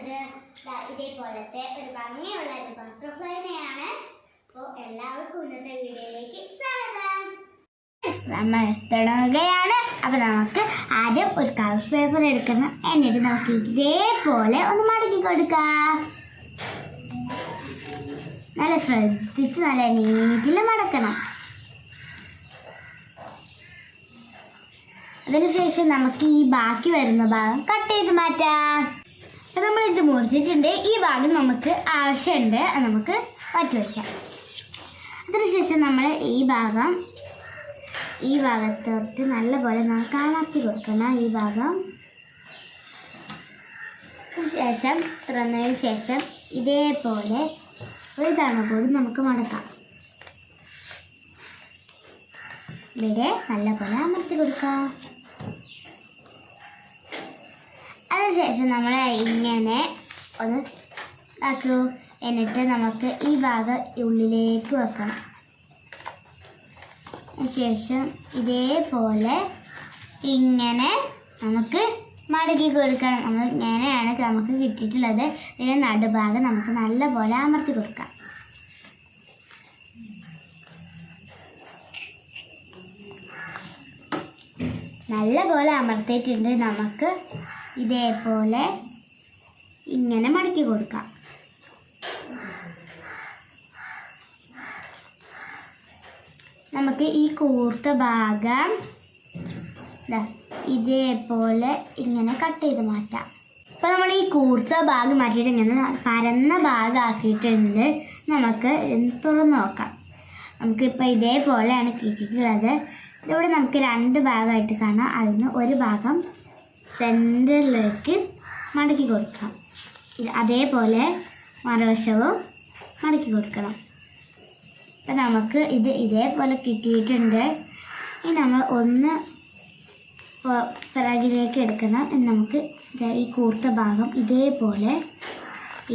വന്നത് ഇതേപോലത്തെ ഒരു ഭംഗിയുള്ള ഒരു ബട്ടർഫ്ലൈനെയാണ്. അപ്പോൾ എല്ലാവർക്കും ഇന്നത്തെ വീഡിയോയിലേക്ക് സ്വാഗതം. നമ്മൾ തുടങ്ങുകയാണ്. അപ്പോൾ നമുക്ക് ആദ്യം ഒരു കളർ പേപ്പർ എടുക്കണം. എന്നിട്ട് നമുക്ക് ഇതേപോലെ ഒന്ന് മടക്കി കൊടുക്കാം. നല്ല ശ്രദ്ധിച്ച് നല്ല നീറ്റിൽ മടക്കണം. അതിനുശേഷം നമുക്ക് ഈ ബാക്കി വരുന്ന ഭാഗം കട്ട് ചെയ്ത് മാറ്റാം. അപ്പം നമ്മളിത് മുറിച്ചിട്ടുണ്ട്. ഈ ഭാഗം നമുക്ക് ആവശ്യമുണ്ട്, അത് നമുക്ക് മാറ്റി വയ്ക്കാം. അതിനുശേഷം നമ്മൾ ഈ ഭാഗത്തോട്ട് നല്ലപോലെ നമുക്ക് അമർത്തി കൊടുക്കണം. ഈ ഭാഗം ശേഷം തുറന്നതിന് ശേഷം ഇതേപോലെ ഒരു തവണ കൂടി നമുക്ക് മടക്കാം. ഇവിടെ നല്ലപോലെ അമർത്തി കൊടുക്കാം. അതിനുശേഷം നമ്മൾ ഇങ്ങനെ ഒന്ന് ആക്കൂ. എന്നിട്ട് നമുക്ക് ഈ ഭാഗം ഉള്ളിലേക്ക് വെക്കണം. ശേഷം ഇതേപോലെ ഇങ്ങനെ നമുക്ക് മടക്കി കൊടുക്കണം. നമ്മൾ ഇങ്ങനെയാണ് നമുക്ക് കിട്ടിയിട്ടുള്ളത്. ഇതിൻ്റെ നടുഭാഗം നമുക്ക് നല്ലപോലെ അമർത്തി കൊടുക്കാം. നല്ലപോലെ അമർത്തിയിട്ടുണ്ട്. നമുക്ക് ഇതേപോലെ ഇങ്ങനെ മടക്കി കൊടുക്കാം. നമുക്ക് ഈ കൂർത്ത ഭാഗം ഇതേപോലെ ഇങ്ങനെ കട്ട് ചെയ്ത് മാറ്റാം. അപ്പോൾ നമ്മൾ ഈ കൂർത്ത ഭാഗം മാറ്റിയിട്ട് ഇങ്ങനെ പരന്ന ഭാഗമാക്കിയിട്ടുണ്ട്. നമുക്ക് തുറന്ന് നോക്കാം. നമുക്കിപ്പോൾ ഇതേപോലെയാണ് കിട്ടിയിട്ടുള്ളത്. ഇതിവിടെ നമുക്ക് രണ്ട് ഭാഗമായിട്ട് കാണാം. അതിന് ഒരു ഭാഗം സെൻറ്ററിലേക്ക് മടക്കി കൊടുക്കാം. അതേപോലെ മറുവശവും മടക്കി കൊടുക്കണം. അപ്പം നമുക്ക് ഇത് ഇതേപോലെ കിട്ടിയിട്ടുണ്ട്. ഇനി നമ്മൾ ഒന്ന് പിറകിലേക്ക് എടുക്കണം. നമുക്ക് ഈ കൂർത്ത ഭാഗം ഇതേപോലെ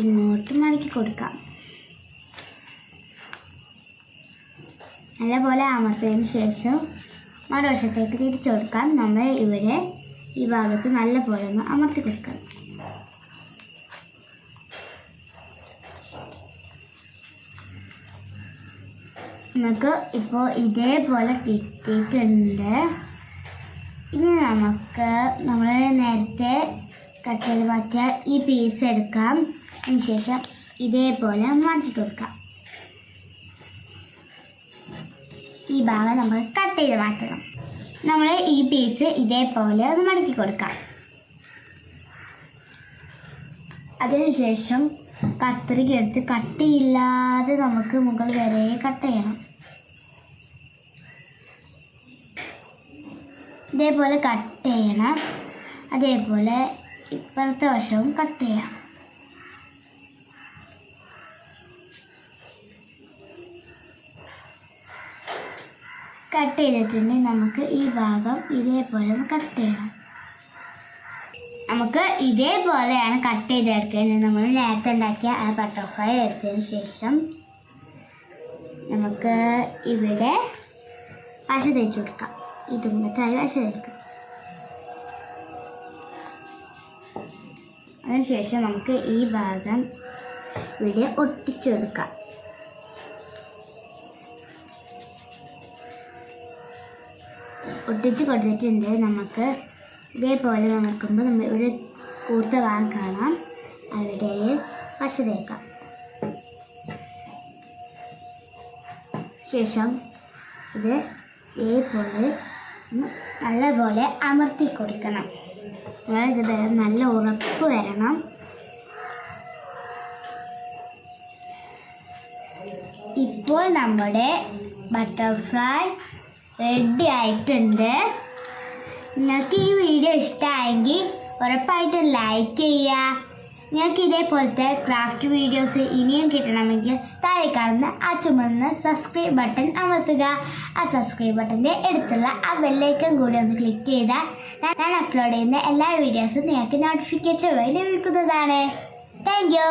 ഇങ്ങോട്ട് മടക്കി കൊടുക്കാം. നല്ലപോലെ അമർത്തിയതിന് ശേഷം മറുവശത്തേക്ക് തിരിച്ചു കൊടുക്കാം. നമ്മൾ ഇവിടെ ഈ ഭാഗത്ത് നല്ലപോലെ ഒന്ന് അമർത്തി കൊടുക്കണം. നമുക്ക് ഇപ്പോൾ ഇതേപോലെ കിട്ടിയിട്ടുണ്ട്. ഇനി നമുക്ക് നമ്മൾ നേരത്തെ കട്ട് ചെയ്ത് മാറ്റിയ ഈ പീസ് എടുക്കാം. അതിന് ശേഷം ഇതേപോലെ മാറ്റി കൊടുക്കാം. ഈ ഭാഗം നമ്മൾ കട്ട് ചെയ്ത് മാറ്റണം. നമ്മൾ ഈ പീസ് ഇതേപോലെ ഒന്ന് മടക്കി കൊടുക്കാം. അതിനുശേഷം കത്രിക എടുത്ത് കട്ടിയില്ലാതെ നമുക്ക് മുകൾ വരെ കട്ട് ചെയ്യണം. ഇതേപോലെ കട്ട് ചെയ്യണം. അതേപോലെ ഇപ്പുറത്തെ വശവും കട്ട് ചെയ്യാം. കട്ട് ചെയ്തിട്ടുണ്ടെങ്കിൽ നമുക്ക് ഈ ഭാഗം ഇതേപോലെ ഒന്ന് കട്ട് ചെയ്യണം. നമുക്ക് ഇതേപോലെയാണ് കട്ട് ചെയ്തെടുക്കേണ്ടത്. നമ്മൾ നേരത്തെ ഉണ്ടാക്കിയ ആ ബട്ടർഫ്ലൈ എടുത്തതിന് ശേഷം നമുക്ക് ഇവിടെ പശ തേച്ച് കൊടുക്കാം. ഇതുമ്പത്തായി പശ തേക്കാം. അതിനുശേഷം നമുക്ക് ഈ ഭാഗം ഇവിടെ ഒട്ടിച്ചു കൊടുക്കാം. ഒട്ടിച്ച് കൊടുത്തിട്ടുണ്ട്. നമുക്ക് ഇതേപോലെ നോക്കുമ്പോൾ നമ്മൾ ഒരു കൂർത്ത ഭാഗം കാണാം. അവിടെ പശ തേക്കാം. ശേഷം ഇത് ഇതേപോലെ നല്ലപോലെ അമർത്തി കൊടുക്കണം. ഇത് നല്ല ഉറപ്പ് വരണം. ഇപ്പോൾ നമ്മുടെ ബട്ടർഫ്ലൈ റെഡി ആയിട്ടുണ്ട്. നിങ്ങൾക്ക് ഈ വീഡിയോ ഇഷ്ടമായെങ്കിൽ ഉറപ്പായിട്ടും ലൈക്ക് ചെയ്യുക. നിങ്ങൾക്ക് ഇതേപോലത്തെ ക്രാഫ്റ്റ് വീഡിയോസ് ഇനിയും കിട്ടണമെങ്കിൽ താഴെ കാണുന്ന ആ ചുമന്ന സബ്സ്ക്രൈബ് ബട്ടൺ അമർത്തുക. ആ സബ്സ്ക്രൈബ് ബട്ടൻ്റെ അടുത്തുള്ള ആ ബെല്ലൈക്കൺ കൂടി ഒന്ന് ക്ലിക്ക് ചെയ്താൽ ഞാൻ അപ്ലോഡ് ചെയ്യുന്ന എല്ലാ വീഡിയോസും നിങ്ങൾക്ക് നോട്ടിഫിക്കേഷൻ വഴി ലഭിക്കുന്നതാണ്. Thank you.